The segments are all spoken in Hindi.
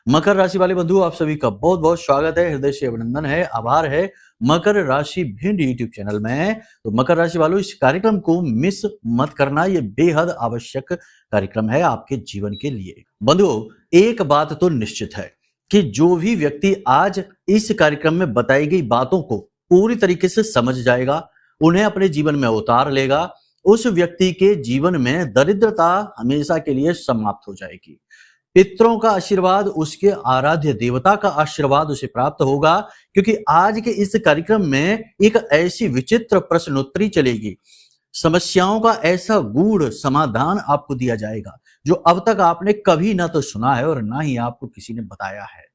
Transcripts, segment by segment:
मकर राशि वाले बंधु, आप सभी का बहुत बहुत स्वागत है, हृदय से अभिनंदन है, आभार है मकर राशि भिंड यूट्यूब चैनल में। तो मकर राशि वालों, इस कार्यक्रम को मिस मत करना, ये बेहद आवश्यक कार्यक्रम है आपके जीवन के लिए। बंधुओं, एक बात तो निश्चित है कि जो भी व्यक्ति आज इस कार्यक्रम में बताई गई बातों को पूरी तरीके से समझ जाएगा, उन्हें अपने जीवन में उतार लेगा, उस व्यक्ति के जीवन में दरिद्रता हमेशा के लिए समाप्त हो जाएगी। पितरों का आशीर्वाद, उसके आराध्य देवता का आशीर्वाद उसे प्राप्त होगा, क्योंकि आज के इस कार्यक्रम में एक ऐसी विचित्र प्रश्नोत्तरी चलेगी, समस्याओं का ऐसा गूढ़ समाधान आपको दिया जाएगा जो अब तक आपने कभी ना तो सुना है और ना ही आपको किसी ने बताया है।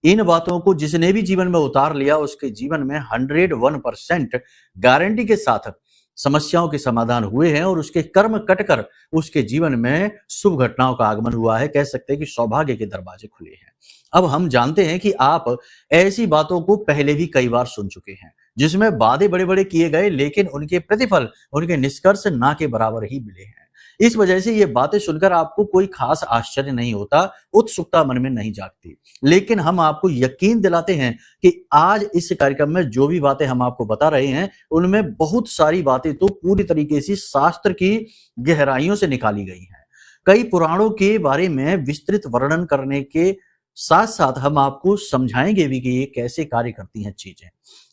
इन बातों को जिसने भी जीवन में उतार लिया, उसके जीवन में 101% गारंटी के साथ समस्याओं के समाधान हुए हैं और उसके कर्म कटकर उसके जीवन में शुभ घटनाओं का आगमन हुआ है। कह सकते हैं कि सौभाग्य के दरवाजे खुले हैं। अब हम जानते हैं कि आप ऐसी बातों को पहले भी कई बार सुन चुके हैं, जिसमें वादे बड़े बड़े किए गए, लेकिन उनके प्रतिफल, उनके निष्कर्ष ना के बराबर ही मिले हैं। इस वजह से ये बातें सुनकर आपको कोई खास आश्चर्य नहीं होता, उत्सुकता मन में नहीं जागती। लेकिन हम आपको यकीन दिलाते हैं कि आज इस कार्यक्रम में जो भी बातें हम आपको बता रहे हैं, उनमें बहुत सारी बातें तो पूरी तरीके से शास्त्र की गहराइयों से निकाली गई हैं। कई पुराणों के बारे में विस्तृत वर्णन करने के साथ साथ हम आपको समझाएंगे भी कि ये कैसे कार्य करती हैं चीजें,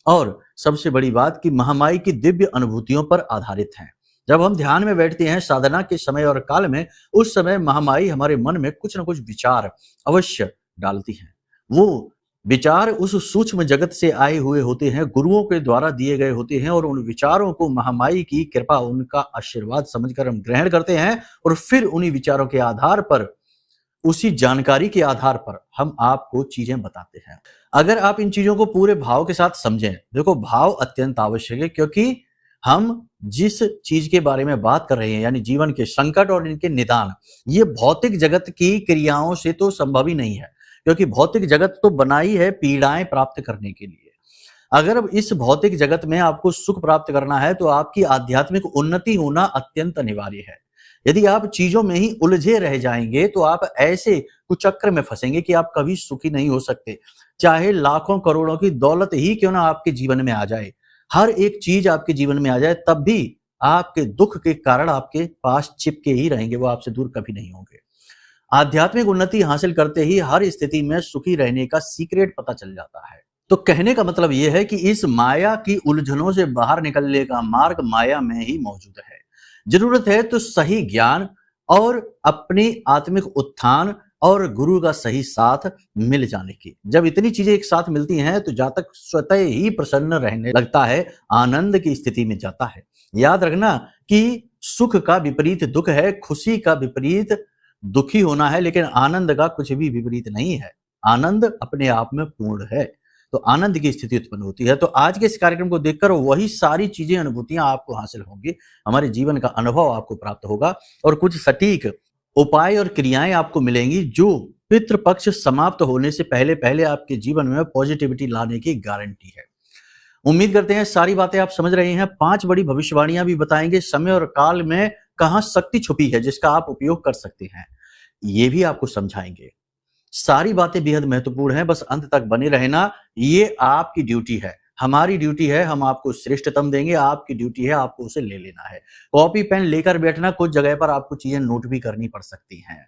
और सबसे बड़ी बात कि महामाई की दिव्य अनुभूतियों पर आधारित हैं। जब हम ध्यान में बैठते हैं साधना के समय और काल में, उस समय महामाई हमारे मन में कुछ न कुछ विचार अवश्य डालती हैं। वो विचार उस सूक्ष्म जगत से आए हुए होते हैं, गुरुओं के द्वारा दिए गए होते हैं, और उन विचारों को महामाई की कृपा, उनका आशीर्वाद समझकर हम ग्रहण करते हैं, और फिर उन्हीं विचारों के आधार पर, उसी जानकारी के आधार पर हम आपको चीजें बताते हैं। अगर आप इन चीजों को पूरे भाव के साथ समझें, देखो भाव अत्यंत आवश्यक है, क्योंकि हम जिस चीज के बारे में बात कर रहे हैं, यानी जीवन के संकट और इनके निदान, ये भौतिक जगत की क्रियाओं से तो संभव ही नहीं है, क्योंकि भौतिक जगत तो बनाई है पीड़ाएं प्राप्त करने के लिए। अगर इस भौतिक जगत में आपको सुख प्राप्त करना है, तो आपकी आध्यात्मिक उन्नति होना अत्यंत अनिवार्य है। यदि आप चीजों में ही उलझे रह जाएंगे, तो आप ऐसे कुचक्र में फंसेंगे कि आप कभी सुखी नहीं हो सकते। चाहे लाखों करोड़ों की दौलत ही क्यों ना आपके जीवन में आ जाए, हर एक चीज आपके जीवन में आ जाए, तब भी आपके दुख के कारण आपके पास चिपके ही रहेंगे, वो आपसे दूर कभी नहीं होंगे। आध्यात्मिक उन्नति हासिल करते ही हर स्थिति में सुखी रहने का सीक्रेट पता चल जाता है। तो कहने का मतलब यह है कि इस माया की उलझनों से बाहर निकलने का मार्ग माया में ही मौजूद है। जरूरत है तो सही ज्ञान और अपनी आत्मिक उत्थान और गुरु का सही साथ मिल जाने की। जब इतनी चीजें एक साथ मिलती हैं, तो जातक स्वतः ही प्रसन्न रहने लगता है, आनंद की स्थिति में जाता है। याद रखना कि सुख का विपरीत दुख है, खुशी का विपरीत दुखी होना है, लेकिन आनंद का कुछ भी विपरीत नहीं है। आनंद अपने आप में पूर्ण है, तो आनंद की स्थिति उत्पन्न होती है। तो आज के इस कार्यक्रम को देखकर वही सारी चीजें, अनुभूतियां आपको हासिल होंगी, हमारे जीवन का अनुभव आपको प्राप्त होगा, और कुछ सटीक उपाय और क्रियाएं आपको मिलेंगी जो पितृपक्ष समाप्त होने से पहले पहले आपके जीवन में पॉजिटिविटी लाने की गारंटी है। उम्मीद करते हैं सारी बातें आप समझ रहे हैं। 5 बड़ी भविष्यवाणियां भी बताएंगे, समय और काल में कहां शक्ति छुपी है जिसका आप उपयोग कर सकते हैं, ये भी आपको समझाएंगे। सारी बातें बेहद महत्वपूर्ण हैं, बस अंत तक बने रहना, ये आपकी ड्यूटी है। हमारी ड्यूटी है, हम आपको श्रेष्ठतम देंगे, आपकी ड्यूटी है आपको उसे ले लेना है। कॉपी पेन लेकर बैठना, कुछ जगह पर आपको चीजें नोट भी करनी पड़ सकती हैं।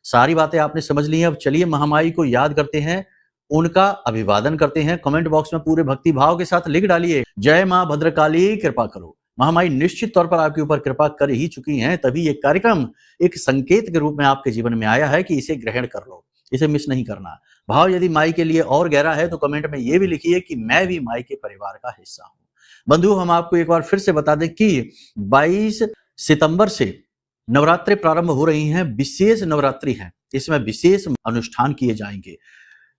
सारी बातें आपने समझ ली हैं। अब चलिए महामाई को याद करते हैं, उनका अभिवादन करते हैं। कमेंट बॉक्स में पूरे भक्ति भाव के साथ लिख डालिए, जय मां भद्रकाली कृपा करो। महामाई निश्चित तौर पर आपके ऊपर कृपा कर ही चुकी हैं, तभी ये कार्यक्रम एक संकेत के रूप में आपके जीवन में आया है कि इसे ग्रहण कर लो, इसे मिस नहीं करना। भाव यदि माई के लिए और गहरा है, तो कमेंट में ये भी लिखिए कि मैं भी माई के परिवार का हिस्सा हूं। बंधु, हम आपको एक बार फिर से बता दें कि 22 सितंबर से नवरात्रि प्रारंभ हो रही हैं। विशेष नवरात्रि है, इसमें विशेष अनुष्ठान किए जाएंगे।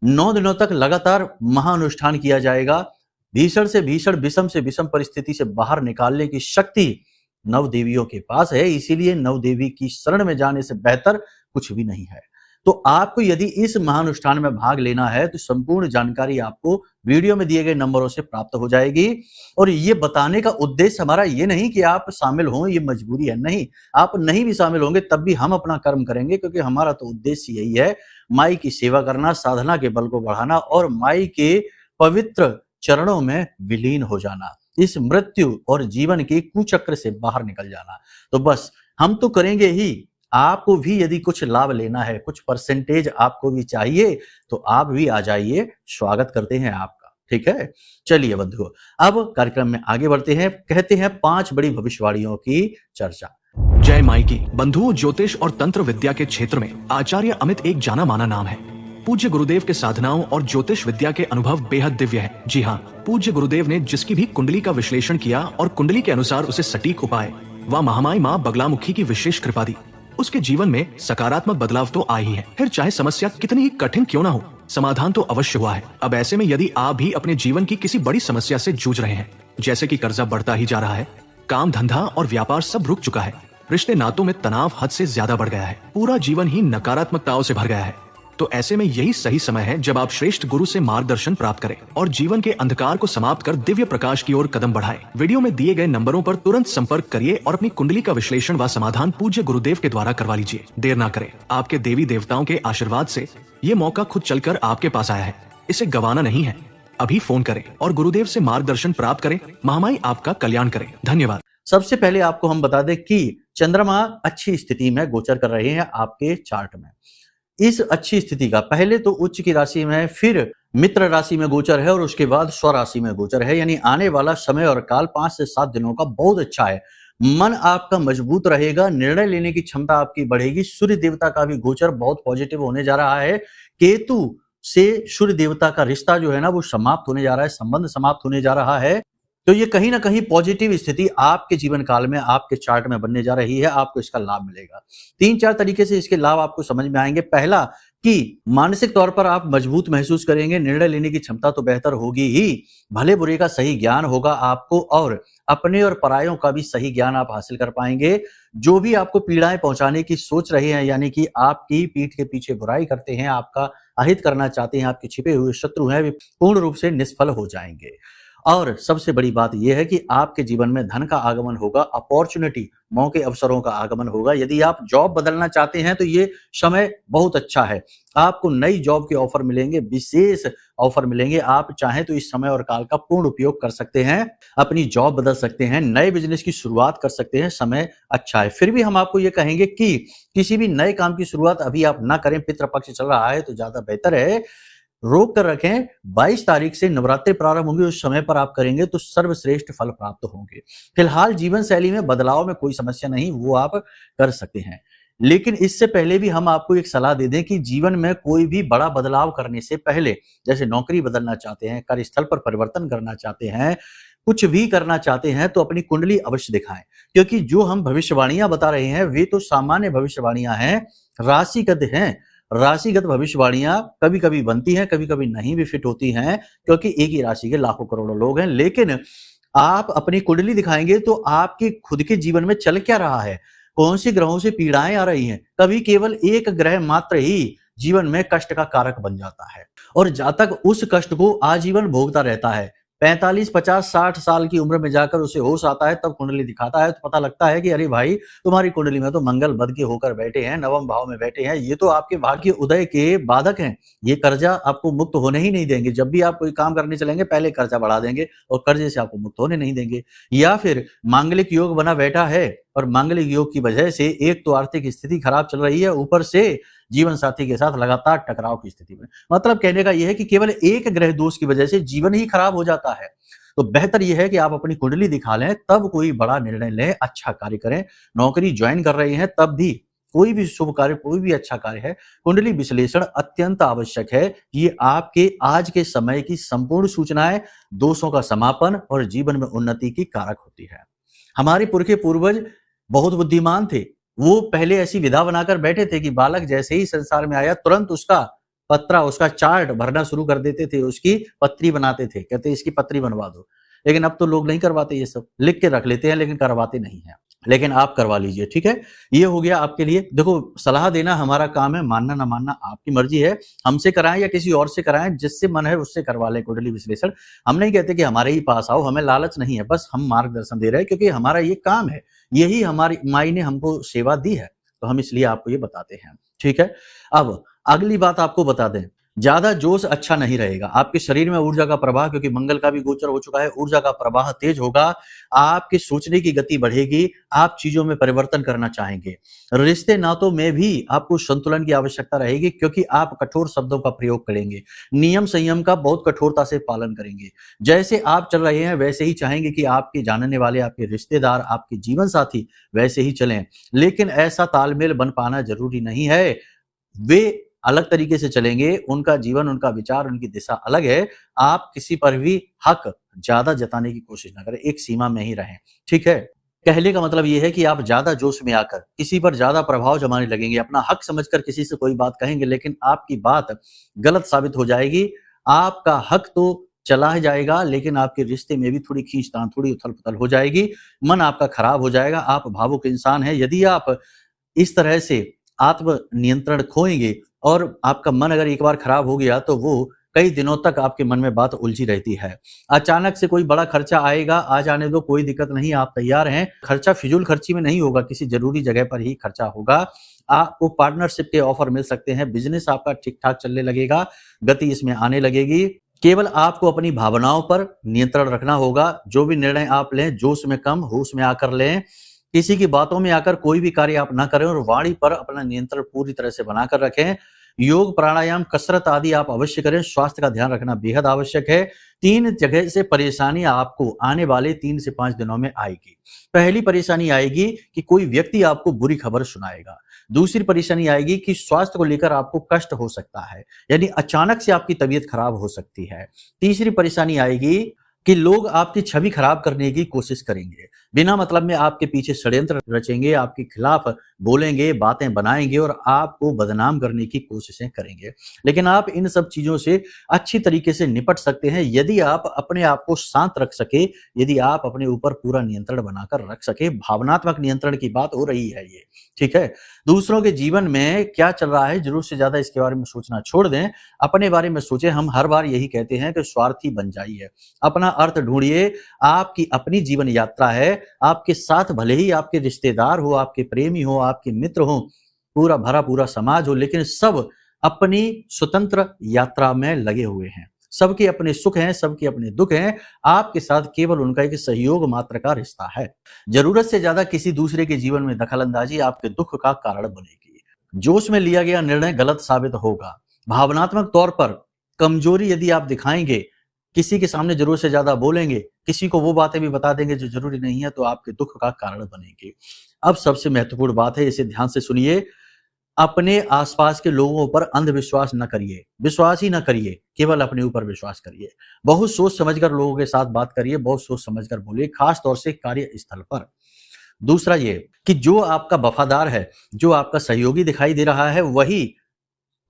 9 दिनों तक लगातार महाअनुष्ठान किया जाएगा। भीषण से भीषण, विषम से विषम परिस्थिति से बाहर निकालने की शक्ति नव देवियों के पास है, इसीलिए नव देवी की शरण में जाने से बेहतर कुछ भी नहीं है। तो आपको यदि इस महानुष्ठान में भाग लेना है तो संपूर्ण जानकारी आपको वीडियो में दिए गए नंबरों से प्राप्त हो जाएगी। और ये बताने का उद्देश्य हमारा ये नहीं कि आप शामिल हों, ये मजबूरी है, नहीं। आप नहीं भी शामिल होंगे तब भी हम अपना कर्म करेंगे, क्योंकि हमारा तो उद्देश्य यही है, माई की सेवा करना, साधना के बल को बढ़ाना और माई के पवित्र चरणों में विलीन हो जाना, इस मृत्यु और जीवन के कुचक्र से बाहर निकल जाना। तो बस हम तो करेंगे ही, आपको भी यदि कुछ लाभ लेना है, कुछ परसेंटेज आपको भी चाहिए, तो आप भी आ जाइए, स्वागत करते हैं आपका। ठीक है, चलिए बंधुओं, अब कार्यक्रम में आगे बढ़ते हैं। कहते हैं 5 बड़ी भविष्यवाणियों की चर्चा। जय माई की। बंधुओं, ज्योतिष और तंत्र विद्या के क्षेत्र में आचार्य अमित एक जाना माना नाम है। पूज्य गुरुदेव के साधनाओं और ज्योतिष विद्या के अनुभव बेहद दिव्य है। जी हाँ, पूज्य गुरुदेव ने जिसकी भी कुंडली का विश्लेषण किया और कुंडली के अनुसार उसे सटीक उपाय व महामाई माँ बगलामुखी की विशेष कृपा दी, उसके जीवन में सकारात्मक बदलाव तो आए ही है। फिर चाहे समस्या कितनी ही कठिन क्यों ना हो, समाधान तो अवश्य हुआ है। अब ऐसे में यदि आप भी अपने जीवन की किसी बड़ी समस्या से जूझ रहे हैं, जैसे कि कर्जा बढ़ता ही जा रहा है, काम धंधा और व्यापार सब रुक चुका है, रिश्ते नातों में तनाव हद से ज्यादा बढ़ गया है, पूरा जीवन ही नकारात्मकताओं से भर गया है, तो ऐसे में यही सही समय है जब आप श्रेष्ठ गुरु से मार्गदर्शन प्राप्त करें और जीवन के अंधकार को समाप्त कर दिव्य प्रकाश की ओर कदम बढ़ाएं। वीडियो में दिए गए नंबरों पर तुरंत संपर्क करिए और अपनी कुंडली का विश्लेषण व समाधान पूज्य गुरुदेव के द्वारा करवा लीजिए। देर ना करें, आपके देवी देवताओं के आशीर्वाद से ये मौका खुद चलकर आपके पास आया है, इसे गंवाना नहीं है। अभी फोन करें और गुरुदेव से मार्गदर्शन प्राप्त करें। महामाई आपका कल्याण करें। धन्यवाद। सबसे पहले आपको हम बता दें कि चंद्रमा अच्छी स्थिति में गोचर कर रहे हैं आपके चार्ट में। इस अच्छी स्थिति का पहले तो उच्च की राशि में, फिर मित्र राशि में गोचर है और उसके बाद स्वराशि में गोचर है। यानी आने वाला समय और काल 5 से 7 दिनों का बहुत अच्छा है। मन आपका मजबूत रहेगा, निर्णय लेने की क्षमता आपकी बढ़ेगी। सूर्य देवता का भी गोचर बहुत पॉजिटिव होने जा रहा है। केतु से सूर्य देवता का रिश्ता जो है ना वो समाप्त होने जा रहा है, संबंध समाप्त होने जा रहा है। तो ये कहीं ना कहीं पॉजिटिव स्थिति आपके जीवन काल में, आपके चार्ट में बनने जा रही है। आपको इसका लाभ मिलेगा। 3-4 तरीके से इसके लाभ आपको समझ में आएंगे। पहला कि मानसिक तौर पर आप मजबूत महसूस करेंगे, निर्णय लेने की क्षमता तो बेहतर होगी ही, भले बुरे का सही ज्ञान होगा आपको और अपने और परायों का भी सही ज्ञान आप हासिल कर पाएंगे। जो भी आपको पीड़ाएं पहुंचाने की सोच रहे हैं, यानी कि आपकी पीठ के पीछे बुराई करते हैं, आपका अहित करना चाहते हैं, आपके छिपे हुए शत्रु हैं, वे पूर्ण रूप से निष्फल हो जाएंगे। और सबसे बड़ी बात यह है कि आपके जीवन में धन का आगमन होगा, अपॉर्चुनिटी, मौके अवसरों का आगमन होगा। यदि आप जॉब बदलना चाहते हैं तो ये समय बहुत अच्छा है। आपको नई जॉब के ऑफर मिलेंगे, विशेष ऑफर मिलेंगे। आप चाहें तो इस समय और काल का पूर्ण उपयोग कर सकते हैं, अपनी जॉब बदल सकते हैं, नए बिजनेस की शुरुआत कर सकते हैं। समय अच्छा है। फिर भी हम आपको ये कहेंगे कि किसी भी नए काम की शुरुआत अभी आप ना करें। पितृपक्ष चल रहा है तो ज्यादा बेहतर है रोक कर रखें। 22 तारीख से नवरात्रि प्रारंभ होंगे, उस समय पर आप करेंगे तो सर्वश्रेष्ठ फल प्राप्त होंगे। फिलहाल जीवन शैली में बदलाव में कोई समस्या नहीं, वो आप कर सकते हैं। लेकिन इससे पहले भी हम आपको एक सलाह दे दें कि जीवन में कोई भी बड़ा बदलाव करने से पहले, जैसे नौकरी बदलना चाहते हैं, कार्यस्थल पर परिवर्तन करना चाहते हैं, कुछ भी करना चाहते हैं, तो अपनी कुंडली अवश्य दिखाएं। क्योंकि जो हम भविष्यवाणियां बता रहे हैं वे तो सामान्य भविष्यवाणियां हैं, राशिगत हैं। राशिगत भविष्यवाणियां कभी कभी बनती हैं, कभी कभी नहीं भी फिट होती हैं, क्योंकि एक ही राशि के लाखों करोड़ों लोग हैं। लेकिन आप अपनी कुंडली दिखाएंगे तो आपके खुद के जीवन में चल क्या रहा है, कौन सी ग्रहों से पीड़ाएं आ रही हैं। कभी केवल एक ग्रह मात्र ही जीवन में कष्ट का कारक बन जाता है और जातक उस कष्ट को आजीवन भोगता रहता है। 45, 50, 60 साल की उम्र में जाकर उसे होश आता है, तब कुंडली दिखाता है तो पता लगता है कि अरे भाई, तुम्हारी कुंडली में तो मंगल बद के होकर बैठे हैं, नवम भाव में बैठे हैं, ये तो आपके भाग्य उदय के बाधक हैं। ये कर्जा आपको मुक्त होने ही नहीं देंगे। जब भी आप कोई काम करने चलेंगे पहले कर्जा बढ़ा देंगे और कर्जे से आपको मुक्त होने नहीं देंगे। या फिर मांगलिक योग बना बैठा है और मांगलिक योग की वजह से एक तो आर्थिक स्थिति खराब चल रही है, ऊपर से जीवन साथी के साथ लगातार टकराव की स्थिति में। मतलब कहने का यह है कि केवल एक ग्रह दोष की वजह से जीवन ही खराब हो जाता है। तो बेहतर यह है कि आप अपनी कुंडली दिखा लें, तब कोई बड़ा निर्णय लें, अच्छा कार्य करें। नौकरी ज्वाइन कर रहे हैं तब भी, कोई भी शुभ कार्य, कोई भी अच्छा कार्य है, कुंडली विश्लेषण अत्यंत आवश्यक है। ये आपके आज के समय की संपूर्ण सूचनाएं, दोषों का समापन और जीवन में उन्नति की कारक होती है। हमारे पुरखे पूर्वज बहुत बुद्धिमान थे। वो पहले ऐसी विधा बनाकर बैठे थे कि बालक जैसे ही संसार में आया तुरंत उसका पत्रा, उसका चार्ट भरना शुरू कर देते थे, उसकी पत्री बनाते थे, कहते इसकी पत्री बनवा दो। लेकिन अब तो लोग नहीं करवाते, ये सब लिख के रख लेते हैं लेकिन करवाते नहीं हैं। लेकिन आप करवा लीजिए, ठीक है? ये हो गया आपके लिए। देखो, सलाह देना हमारा काम है, मानना ना मानना आपकी मर्जी है। हमसे कराएँ या किसी और से कराएँ, जिससे मन है उससे करवा लें कुंडली विश्लेषण। हम नहीं कहते कि हमारे ही पास आओ, हमें लालच नहीं है, बस हम मार्गदर्शन दे रहे हैं क्योंकि हमारा ये काम है। यही हमारी माई ने हमको सेवा दी है, तो हम इसलिए आपको ये बताते हैं, ठीक है? अब अगली बात आपको बता दें, ज़्यादा जोश अच्छा नहीं रहेगा। आपके शरीर में ऊर्जा का प्रवाह, क्योंकि मंगल का भी गोचर हो चुका है, ऊर्जा का प्रवाह तेज होगा, आपके सोचने की गति बढ़ेगी, आप चीज़ों में परिवर्तन करना चाहेंगे। रिश्ते नातों में भी आपको संतुलन की आवश्यकता रहेगी क्योंकि आप कठोर शब्दों का प्रयोग करेंगे। नियम संयम का बहुत कठोरता से पालन करेंगे। जैसे आप चल रहे हैं वैसे ही चाहेंगे कि आपके जानने वाले, आपके रिश्तेदार, आपके जीवन साथी वैसे ही चलें। लेकिन ऐसा तालमेल बन पाना ज़रूरी नहीं है। वे अलग तरीके से चलेंगे, उनका जीवन, उनका विचार, उनकी दिशा अलग है। आप किसी पर भी हक ज़्यादा जताने की कोशिश ना करें, एक सीमा में ही रहें, ठीक है? कहने का मतलब ये है कि आप ज़्यादा जोश में आकर किसी पर ज़्यादा प्रभाव जमाने लगेंगे, अपना हक समझकर किसी से कोई बात कहेंगे, लेकिन आपकी बात गलत साबित हो जाएगी। आपका हक तो चला ही जाएगा, लेकिन आपके रिश्ते में भी थोड़ी खींचतान, थोड़ी उथल-पुथल हो जाएगी, मन आपका खराब हो जाएगा। आप भावुक इंसान हैं, यदि आप इस तरह से आत्म नियंत्रण खोएँगे और आपका मन अगर एक बार खराब हो गया तो वो कई दिनों तक आपके मन में बात उलझी रहती है। अचानक से कोई बड़ा खर्चा आएगा, आ जाने दो, कोई दिक्कत नहीं, आप तैयार हैं। खर्चा फिजूल खर्ची में नहीं होगा, किसी ज़रूरी जगह पर ही खर्चा होगा। आपको पार्टनरशिप के ऑफ़र मिल सकते हैं, बिज़नेस आपका ठीक-ठाक चलने लगेगा, गति इसमें आने लगेगी। केवल आपको अपनी भावनाओं पर नियंत्रण रखना होगा। जो भी निर्णय आप लें, जोश में कम, होश में आकर लें। किसी की बातों में आकर कोई भी कार्य आप ना करें और वाणी पर अपना नियंत्रण पूरी तरह से बनाकर रखें। योग, प्राणायाम, कसरत आदि आप अवश्य करें। स्वास्थ्य का ध्यान रखना बेहद आवश्यक है। 3 जगह से परेशानी आपको आने वाले 3 से 5 दिनों में आएगी। पहली परेशानी आएगी कि कोई व्यक्ति आपको बुरी खबर सुनाएगा। दूसरी परेशानी आएगी कि स्वास्थ्य को लेकर आपको कष्ट हो सकता है, यानी अचानक से आपकी तबीयत खराब हो सकती है। तीसरी परेशानी आएगी कि लोग आपकी छवि खराब करने की कोशिश करेंगे। बिना मतलब में आपके पीछे षड्यंत्र रचेंगे, आपके खिलाफ बोलेंगे, बातें बनाएँगे और आपको बदनाम करने की कोशिशें करेंगे। लेकिन आप इन सब चीज़ों से अच्छी तरीके से निपट सकते हैं यदि आप अपने आप को शांत रख सकें, यदि आप अपने ऊपर पूरा नियंत्रण बनाकर रख सकें। भावनात्मक नियंत्रण की बात हो रही है ये, ठीक है? दूसरों के जीवन में क्या चल रहा है, ज़रूरत से ज़्यादा इसके बारे में सोचना छोड़ दें, अपने बारे में सोचें। हम हर बार यही कहते हैं कि स्वार्थी बन जाइए, अपना अर्थ ढूँढिए। आपकी अपनी जीवन यात्रा है, आपके साथ भले ही आपके रिश्तेदार हो, आपके प्रेमी हो, आपके मित्र हों, पूरा भरा पूरा समाज हो, लेकिन सब अपनी स्वतंत्र यात्रा में लगे हुए हैं। सबके अपने सुख हैं, सबके अपने दुःख हैं, आपके साथ केवल उनका एक सहयोग मात्र का रिश्ता है। ज़रूरत से ज़्यादा किसी दूसरे के जीवन में दखल-अंदाज़ी आपके दुःख का कारण बनेगी। जोश में लिया गया निर्णय गलत साबित होगा। भावनात्मक तौर पर कमज़ोरी यदि आप दिखाएँगे, किसी के सामने ज़रूरत से ज़्यादा बोलेंगे, किसी को वो बातें भी बता देंगे जो ज़रूरी नहीं है, तो आपके दुःख का कारण बनेंगे। अब सबसे महत्वपूर्ण बात है, इसे ध्यान से सुनिए। अपने आसपास के लोगों पर अंधविश्वास न करिए, विश्वास ही न करिए, केवल अपने ऊपर विश्वास करिए। बहुत सोच समझकर लोगों के साथ बात करिए, बहुत सोच समझकर बोलिए, खास तौर से कार्यस्थल पर। दूसरा ये कि जो आपका वफ़ादार है, जो आपका सहयोगी दिखाई दे रहा है, वही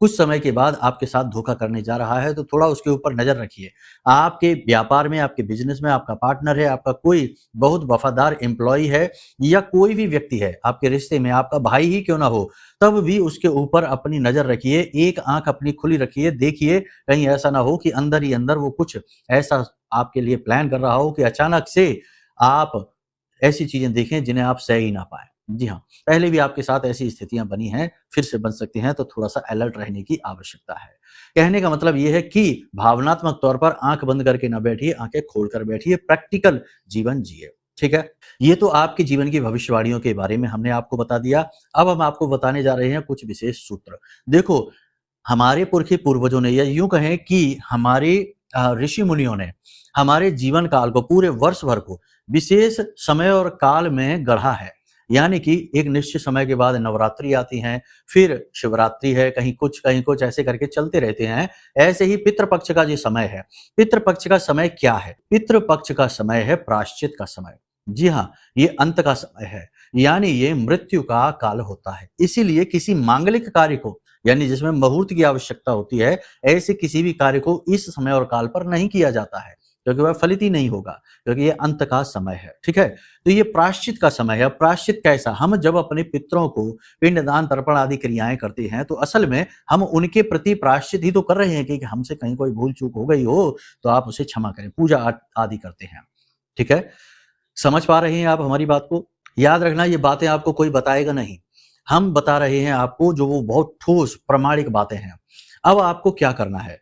कुछ समय के बाद आपके साथ धोखा करने जा रहा है, तो थोड़ा उसके ऊपर नज़र रखिए। आपके व्यापार में, आपके बिज़नेस में आपका पार्टनर है, आपका कोई बहुत वफ़ादार एम्प्लॉयी है या कोई भी व्यक्ति है, आपके रिश्ते में आपका भाई ही क्यों ना हो, तब भी उसके ऊपर अपनी नज़र रखिए, एक आँख अपनी खुली रखिए, देखिए कहीं ऐसा ना हो कि अंदर ही अंदर वो कुछ ऐसा आपके लिए प्लान कर रहा हो कि अचानक से आप ऐसी चीज़ें देखें जिन्हें आप सह ही ना पाएँ। जी हाँ, पहले भी आपके साथ ऐसी स्थितियाँ बनी हैं, फिर से बन सकती हैं, तो थोड़ा-सा अलर्ट रहने की आवश्यकता है। कहने का मतलब ये है कि भावनात्मक तौर पर आँख बंद करके ना बैठिए, आँखें खोल कर बैठिए, प्रैक्टिकल जीवन जिए, ठीक है? ये तो आपके जीवन की भविष्यवाणियों के बारे में हमने आपको बता दिया। अब हम आपको बताने जा रहे हैं कुछ विशेष सूत्र। देखो, हमारे पुरखे पूर्वजों ने या यूँ कहें कि हमारे ऋषि-मुनियों ने हमारे जीवन काल को, पूरे वर्ष भर को विशेष समय और काल में गढ़ा है। यानी कि एक निश्चित समय के बाद नवरात्रि आती हैं, फिर शिवरात्रि है, कहीं कुछ ऐसे करके चलते रहते हैं। ऐसे ही पितृपक्ष का जो समय है, पितृपक्ष का समय क्या है? पितृपक्ष का समय है प्रायश्चित का समय। जी हाँ, ये अंत का समय है, यानी ये मृत्यु का काल होता है। इसीलिए किसी मांगलिक कार्य को, यानी जिसमें मुहूर्त की आवश्यकता होती है, ऐसे किसी भी कार्य को इस समय और काल पर नहीं किया जाता है। क्योंकि वह फलित ही नहीं होगा, क्योंकि ये अंत का समय है। ठीक है, तो ये प्रायश्चित का समय है। प्रायश्चित कैसा? हम जब अपने पितरों को पिंडदान, तर्पण आदि क्रियाएं करते हैं तो असल में हम उनके प्रति प्रायश्चित ही तो कर रहे हैं कि हमसे कहीं कोई भूल चूक हो गई हो तो आप उसे क्षमा करें, पूजा आदि करते हैं। ठीक है, समझ पा रहे हैं आप हमारी बात को? याद रखना, ये बातें आपको कोई बताएगा नहीं, हम बता रहे हैं आपको, जो वो बहुत ठोस प्रामाणिक बातें हैं। अब आपको क्या करना है?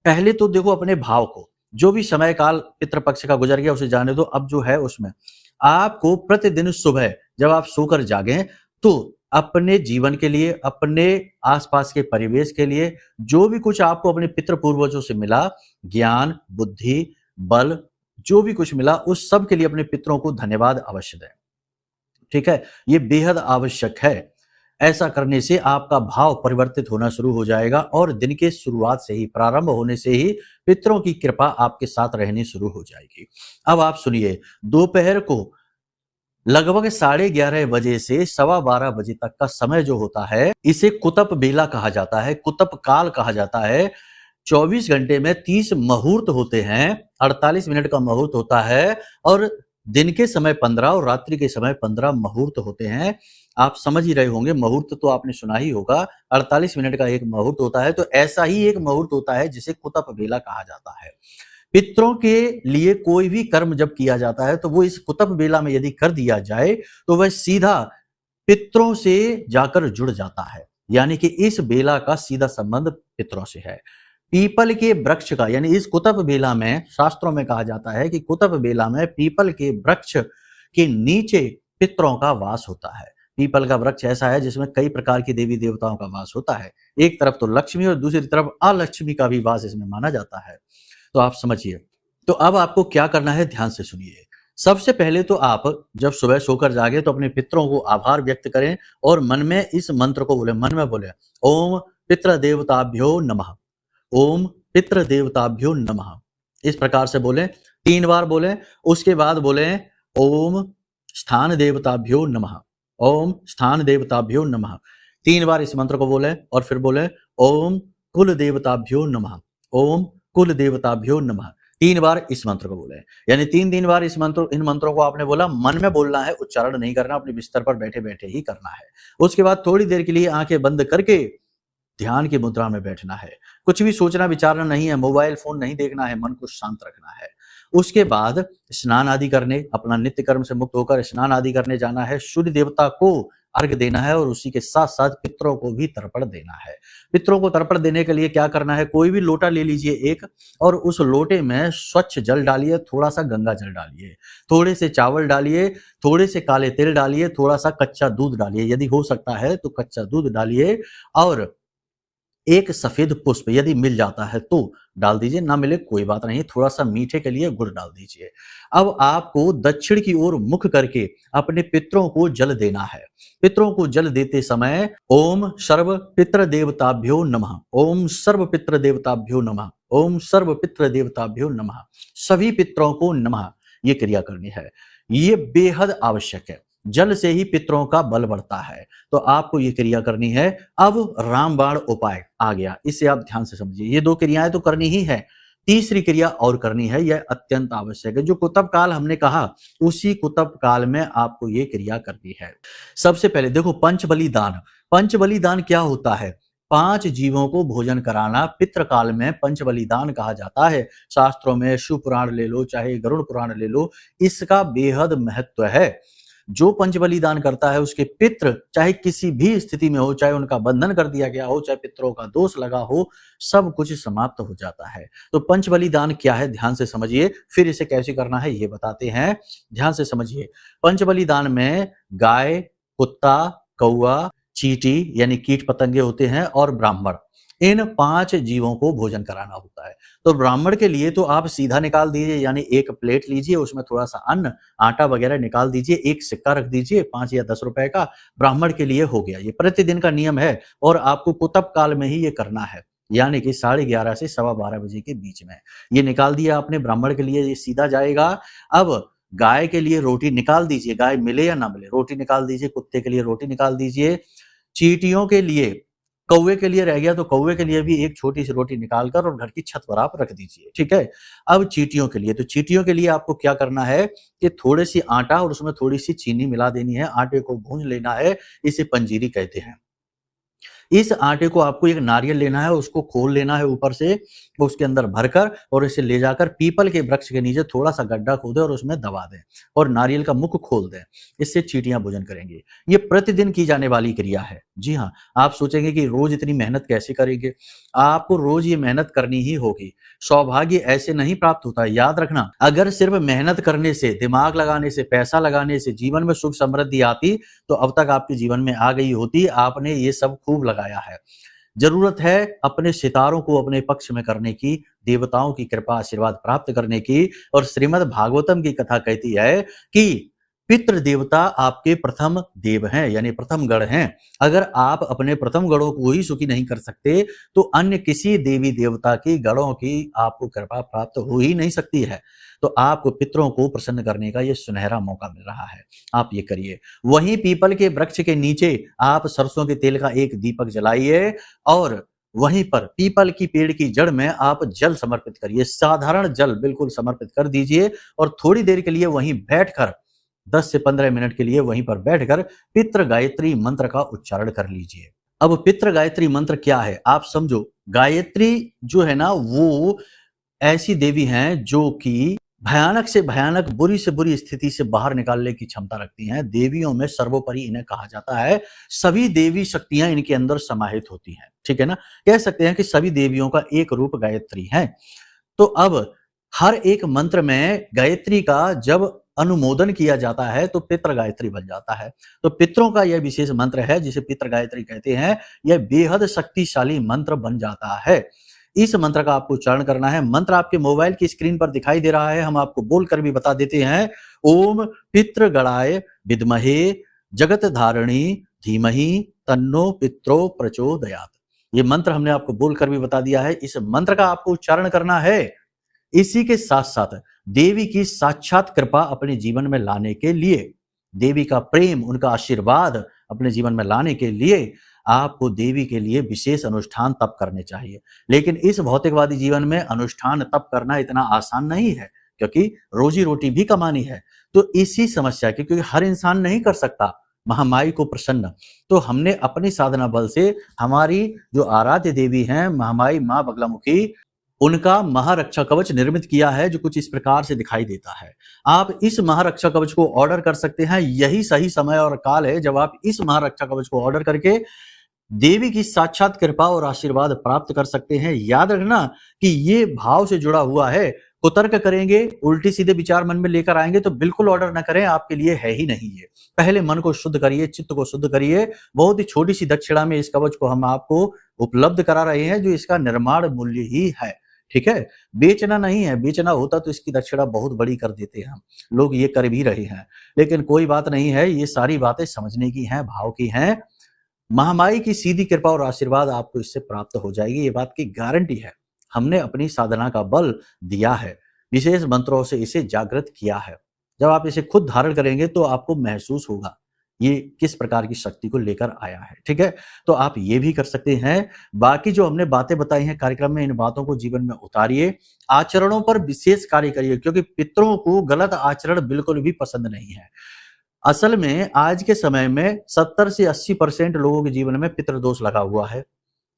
पहले तो देखो अपने भाव को, जो भी समय काल पितृपक्ष का गुजर गया उसे जाने दो। अब जो है उसमें आपको प्रतिदिन सुबह जब आप सोकर जागें तो अपने जीवन के लिए, अपने आसपास के परिवेश के लिए, जो भी कुछ आपको अपने पितृ पूर्वजों से मिला, ज्ञान, बुद्धि, बल, जो भी कुछ मिला, उस सब के लिए अपने पितरों को धन्यवाद अवश्य दें। ठीक है, ये बेहद आवश्यक है। ऐसा करने से आपका भाव परिवर्तित होना शुरू हो जाएगा और दिन के शुरुआत से ही, प्रारंभ होने से ही पितरों की कृपा आपके साथ रहनी शुरू हो जाएगी। अब आप सुनिए, दोपहर को लगभग 11:30 बजे से 12:15 बजे तक का समय जो होता है, इसे कुतप बेला कहा जाता है, कुतप काल कहा जाता है। 24 घंटे में 30 मुहूर्त होते हैं, 48 मिनट का मुहूर्त होता है और दिन के समय 15 और रात्रि के समय 15 मुहूर्त होते हैं। आप समझ ही रहे होंगे, मुहूर्त तो आपने सुना ही होगा, 48 मिनट का एक मुहूर्त होता है, तो ऐसा ही एक मुहूर्त होता है जिसे कुतप बेला कहा जाता है। पितरों के लिए कोई भी कर्म जब किया जाता है तो वो इस कुतप बेला में यदि कर दिया जाए तो वह सीधा पितरों से जाकर जुड़ जाता है, यानी कि इस बेला का सीधा संबंध पितरों से है। पीपल के वृक्ष का, यानी इस कुतप बेला में, शास्त्रों में कहा जाता है कि कुतप बेला में पीपल के वृक्ष के नीचे पितरों का वास होता है। पीपल का वृक्ष ऐसा है जिसमें कई प्रकार की देवी देवताओं का वास होता है। एक तरफ तो लक्ष्मी और दूसरी तरफ अलक्ष्मी का भी वास इसमें माना जाता है। तो आप समझिए, तो अब आपको क्या करना है, ध्यान से सुनिए। सबसे पहले तो आप जब सुबह सोकर जागे तो अपने पितरों को आभार व्यक्त करें और मन में इस मंत्र को बोले, मन में बोले, ओम पितृ देवताभ्यो नमः, ओम पितृ देवताभ्यो नमः। इस प्रकार से बोले, 3 बार बोले। उसके बाद बोले ओम स्थान देवताभ्यो नमः, ओम स्थान देवताभ्यो नमः। 3 बार इस मंत्र को बोले और फिर बोले ओम कुल देवताभ्यो नमः, ओम कुल देवताभ्यो नमः। 3 बार इस मंत्र को बोले, यानी 3 बार इन मंत्रों को आपने बोला, मन में बोलना है, उच्चारण नहीं करना, अपने बिस्तर पर बैठे बैठे ही करना है। उसके बाद थोड़ी देर के लिए आंखें बंद करके ध्यान की मुद्रा में बैठना है। कुछ भी सोचना विचारना नहीं है, मोबाइल फोन नहीं देखना है, मन को शांत रखना है। उसके बाद स्नान आदि करने, अपना नित्य कर्म से मुक्त होकर स्नान आदि करने जाना है। सूर्य देवता को अर्घ देना है और उसी के साथ साथ पितरों को भी तर्पण देना है। पितरों को तर्पण देने के लिए क्या करना है, कोई भी लोटा ले लीजिए एक, और उस लोटे में स्वच्छ जल डालिए, थोड़ा सा गंगा जल डालिए, थोड़े से चावल डालिए, थोड़े से काले तिल डालिए, थोड़ा सा कच्चा दूध डालिए, यदि हो सकता है तो कच्चा दूध डालिए, और एक सफेद पुष्प यदि मिल जाता है तो डाल दीजिए, ना मिले कोई बात नहीं, थोड़ा सा मीठे के लिए गुड़ डाल दीजिए। अब आपको दक्षिण की ओर मुख करके अपने पितरों को जल देना है। पितरों को जल देते समय ओम सर्व पितृ देवताभ्यो नमः, ओम सर्व पितृ देवताभ्यो नमः, ओम सर्व पितृ देवताभ्यो नमः, सभी पितरों को नमः, ये क्रिया करनी है। ये बेहद आवश्यक है, जल से ही पितरों का बल बढ़ता है, तो आपको ये क्रिया करनी है। अब रामबाण उपाय आ गया, इसे आप ध्यान से समझिए। ये 2 क्रियाएं तो करनी ही है, तीसरी क्रिया और करनी है, यह अत्यंत आवश्यक है। जो कुतप काल हमने कहा, उसी कुतप काल में आपको ये क्रिया करनी है। सबसे पहले देखो, पंचबलिदान। पंचबलिदान क्या होता है? 5 जीवों को भोजन कराना पितृकाल में पंचबलिदान कहा जाता है। शास्त्रों में शिव पुराण ले लो, चाहे गरुड़ पुराण ले लो, इसका बेहद महत्व है। जो पंचबलिदान करता है उसके पितृ चाहे किसी भी स्थिति में हो, चाहे उनका बंधन कर दिया गया हो, चाहे पितरों का दोष लगा हो, सब कुछ समाप्त हो जाता है। तो पंचबलिदान क्या है, ध्यान से समझिए, फिर इसे कैसे करना है ये बताते हैं, ध्यान से समझिए। पंचबलिदान में गाय, कुत्ता, कौआ, चींटी यानी कीट पतंगे होते हैं, और ब्राह्मण, इन 5 जीवों को भोजन कराना होता है। तो ब्राह्मण के लिए तो आप सीधा निकाल दीजिए, यानी एक प्लेट लीजिए, उसमें थोड़ा सा अन्न, आटा वगैरह निकाल दीजिए, एक सिक्का रख दीजिए 5 या 10 रुपए का, ब्राह्मण के लिए हो गया। ये प्रतिदिन का नियम है और आपको कुतप काल में ही ये करना है, यानी कि 11:30 से 12:15 बजे के बीच में। ये निकाल दिया आपने, ब्राह्मण के लिए ये सीधा जाएगा। अब गाय के लिए रोटी निकाल दीजिए, गाय मिले या ना मिले, रोटी निकाल दीजिए, कुत्ते के लिए रोटी निकाल दीजिए, चींटियों के लिए, कौवे के लिए रह गया तो कौवे के लिए भी एक छोटी सी रोटी निकालकर और घर की छत पर आप रख दीजिए, ठीक है। अब चींटियों के लिए, तो चींटियों के लिए आपको क्या करना है कि थोड़ी सी आटा और उसमें थोड़ी सी चीनी मिला देनी है, आटे को भून लेना है, इसे पंजीरी कहते हैं। इस आटे को आपको एक नारियल लेना है, उसको खोल लेना है ऊपर से, उसके अंदर भरकर और इसे ले जाकर पीपल के वृक्ष के नीचे थोड़ा सा गड्ढा खोदें और उसमें दबा दें और नारियल का मुख खोल दें। इससे चींटियां भोजन करेंगी। ये प्रतिदिन की जाने वाली क्रिया है। जी हाँ, आप सोचेंगे कि रोज इतनी मेहनत कैसे करेंगे? आपको रोज ये मेहनत करनी ही होगी। सौभाग्य ऐसे नहीं प्राप्त होता है, याद रखना। अगर सिर्फ मेहनत करने से, दिमाग लगाने से, पैसा लगाने से जीवन में सुख समृद्धि आती तो अब तक आपके जीवन में आ गई होती। आपने ये सब खूब लगाया है। जरूरत है अपने सितारों को अपने पक्ष में करने की, देवताओं की कृपा आशीर्वाद प्राप्त करने की। और श्रीमद् भागवतम की कथा कहती है कि पितृ देवता आपके प्रथम देव हैं, यानी प्रथम गण हैं। अगर आप अपने प्रथम गणों को ही सुखी नहीं कर सकते तो अन्य किसी देवी देवता की गणों की आपको कृपा प्राप्त हो ही नहीं सकती है। तो आपको पितरों को प्रसन्न करने का यह सुनहरा मौका मिल रहा है, आप ये करिए। वहीं पीपल के वृक्ष के नीचे आप सरसों के तेल का एक दीपक जलाइए और वहीं पर पीपल की पेड़ की जड़ में आप जल समर्पित करिए। साधारण जल बिल्कुल समर्पित कर दीजिए और थोड़ी देर के लिए वहीं बैठकर 10 से 15 मिनट के लिए वहीं पर बैठकर पितृ गायत्री मंत्र का उच्चारण कर लीजिए। अब पितृ गायत्री मंत्र क्या है आप समझो। गायत्री जो है ना, वो ऐसी देवी हैं जो कि भयानक से भयानक, बुरी से बुरी स्थिति से बाहर निकालने की क्षमता रखती हैं। देवियों में सर्वोपरि इन्हें कहा जाता है। सभी देवी शक्तियां इनके अंदर समाहित होती हैं, ठीक है ना। कह सकते हैं कि सभी देवियों का एक रूप गायत्री है। तो अब हर एक मंत्र में गायत्री का जब अनुमोदन किया जाता है तो पितृ गायत्री बन जाता है। तो पितरों का यह विशेष मंत्र है जिसे पितृ गायत्री कहते हैं। यह बेहद शक्तिशाली मंत्र बन जाता है। इस मंत्र का आपको उच्चारण करना है। मंत्र आपके मोबाइल की स्क्रीन पर दिखाई दे रहा है, हम आपको बोलकर भी बता देते हैं। ओम पितृगणाय विद्महे जगत धारणी धीमहि तन्नो पित्रो प्रचोदयात्। ये मंत्र हमने आपको बोलकर भी बता दिया है। इस मंत्र का आपको उच्चारण करना है। इसी के साथ साथ देवी की साक्षात कृपा अपने जीवन में लाने के लिए, देवी का प्रेम, उनका आशीर्वाद अपने जीवन में लाने के लिए आपको देवी के लिए विशेष अनुष्ठान तप करने चाहिए। लेकिन इस भौतिकवादी जीवन में अनुष्ठान तप करना इतना आसान नहीं है, क्योंकि रोजी रोटी भी कमानी है। तो इसी समस्या के, क्योंकि हर इंसान नहीं कर सकता महामाई को प्रसन्न, तो हमने अपनी साधना बल से हमारी जो आराध्य देवी हैं महामाई मां बगलामुखी, उनका महारक्षा कवच निर्मित किया है जो कुछ इस प्रकार से दिखाई देता है। आप इस महारक्षा कवच को ऑर्डर कर सकते हैं। यही सही समय और काल है जब आप इस महारक्षा कवच को ऑर्डर करके देवी की साक्षात कृपा और आशीर्वाद प्राप्त कर सकते हैं। याद रखना कि ये भाव से जुड़ा हुआ है। कुतर्क करेंगे, उल्टी सीधे विचार मन में लेकर आएंगे तो बिल्कुल ऑर्डर न करें, आपके लिए है ही नहीं ये। पहले मन को शुद्ध करिए, चित्त को शुद्ध करिए। बहुत ही छोटी सी दक्षिणा में इस कवच को हम आपको उपलब्ध करा रहे हैं, जो इसका निर्माण मूल्य ही है, ठीक है। बेचना नहीं है, बेचना होता तो इसकी दक्षिणा बहुत बड़ी कर देते हैं हम लोग, ये कर भी रहे हैं। लेकिन कोई बात नहीं है, ये सारी बातें समझने की हैं, भाव की हैं। महामाई की सीधी कृपा और आशीर्वाद आपको इससे प्राप्त हो जाएगी, ये बात की गारंटी है। हमने अपनी साधना का बल दिया है, विशेष मंत्रों से इसे जागृत किया है। जब आप इसे खुद धारण करेंगे तो आपको महसूस होगा ये किस प्रकार की शक्ति को लेकर आया है, ठीक है। तो आप ये भी कर सकते हैं। बाकी जो हमने बातें बताई हैं कार्यक्रम में, इन बातों को जीवन में उतारिए, आचरणों पर विशेष कार्य करिए, क्योंकि पितरों को गलत आचरण बिल्कुल भी पसंद नहीं है। असल में आज के समय में 70 से 80% लोगों के जीवन में पितृदोष लगा हुआ है।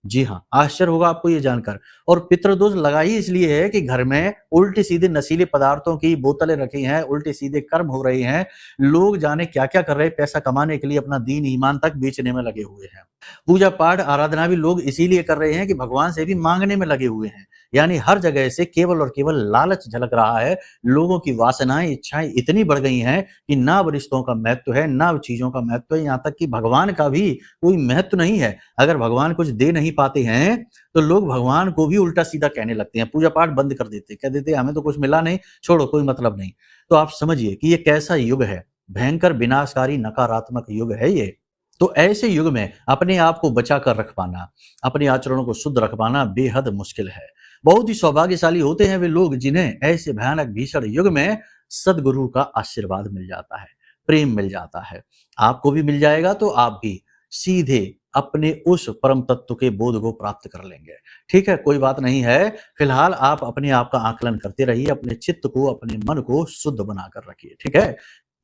जी हाँ, आश्चर्य होगा आपको ये जानकर। और पितृदोष लगा ही इसलिए है कि घर में उल्टे सीधे नशीले पदार्थों की बोतलें रखी हैं, उल्टे सीधे कर्म हो रहे हैं, लोग जाने क्या क्या कर रहे हैं, पैसा कमाने के लिए अपना दीन ईमान तक बेचने में लगे हुए हैं। पूजा पाठ आराधना भी लोग इसीलिए कर रहे हैं कि भगवान से भी मांगने में लगे हुए हैं। यानी हर जगह से केवल और केवल लालच झलक रहा है। लोगों की वासनाएं, इच्छाएं इतनी बढ़ गई हैं कि ना रिश्तों का महत्व है, ना चीजों का महत्व है, यहाँ तक कि भगवान का भी कोई महत्व नहीं है। अगर भगवान कुछ दे नहीं पाते हैं तो लोग भगवान को भी उल्टा सीधा कहने लगते हैं, पूजा पाठ बंद कर देते, कह देते हमें तो कुछ मिला नहीं, छोड़ो, कोई मतलब नहीं। तो आप समझिए कि ये कैसा युग है, भयंकर विनाशकारी नकारात्मक युग है ये। तो ऐसे युग में अपने आप को बचा कर रख पाना, अपने आचरणों को शुद्ध रख पाना बेहद मुश्किल है। बहुत ही सौभाग्यशाली होते हैं वे लोग जिन्हें ऐसे भयानक भीषण युग में सदगुरु का आशीर्वाद मिल जाता है, प्रेम मिल जाता है। आपको भी मिल जाएगा तो आप भी सीधे अपने उस परम तत्व के बोध को प्राप्त कर लेंगे। ठीक है, कोई बात नहीं है। फिलहाल आप अपने आप का आकलन करते रहिए, अपने चित्त को, अपने मन को शुद्ध बनाकर रखिए। ठीक है,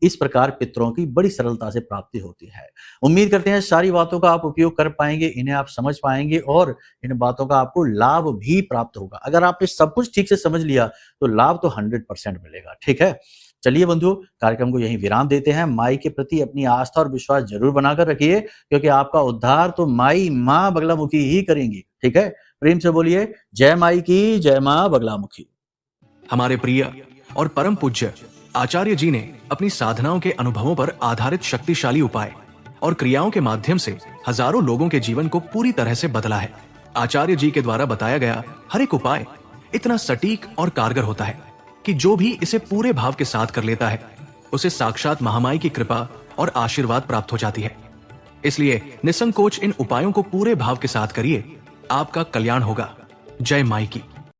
इस प्रकार पितरों की बड़ी सरलता से प्राप्ति होती है। उम्मीद करते हैं सारी बातों का आप उपयोग कर पाएंगे, इन्हें आप समझ पाएंगे और इन बातों का आपको लाभ भी प्राप्त होगा। अगर आपने सब कुछ ठीक से समझ लिया तो लाभ तो 100% मिलेगा। ठीक है, चलिए बंधुओं, कार्यक्रम को यहीं विराम देते हैं। माई के प्रति अपनी आस्था और विश्वास जरूर बनाकर रखिए, क्योंकि आपका उद्धार तो माई माँ बगलामुखी ही करेंगी। ठीक है, प्रेम से बोलिए जय माई की, जय माँ बगलामुखी। हमारे प्रिय और परम पूज्य आचार्य जी ने अपनी साधनाओं के अनुभवों पर आधारित शक्तिशाली उपाय और क्रियाओं के माध्यम से हजारों लोगों के जीवन को पूरी तरह से बदला है। आचार्य जी के द्वारा बताया गया हर एक उपाय इतना सटीक और कारगर होता है कि जो भी इसे पूरे भाव के साथ कर लेता है उसे साक्षात महामाई की कृपा और आशीर्वाद प्राप्त हो जाती है। इसलिए निसंकोच इन उपायों को पूरे भाव के साथ करिए, आपका कल्याण होगा। जय माई की।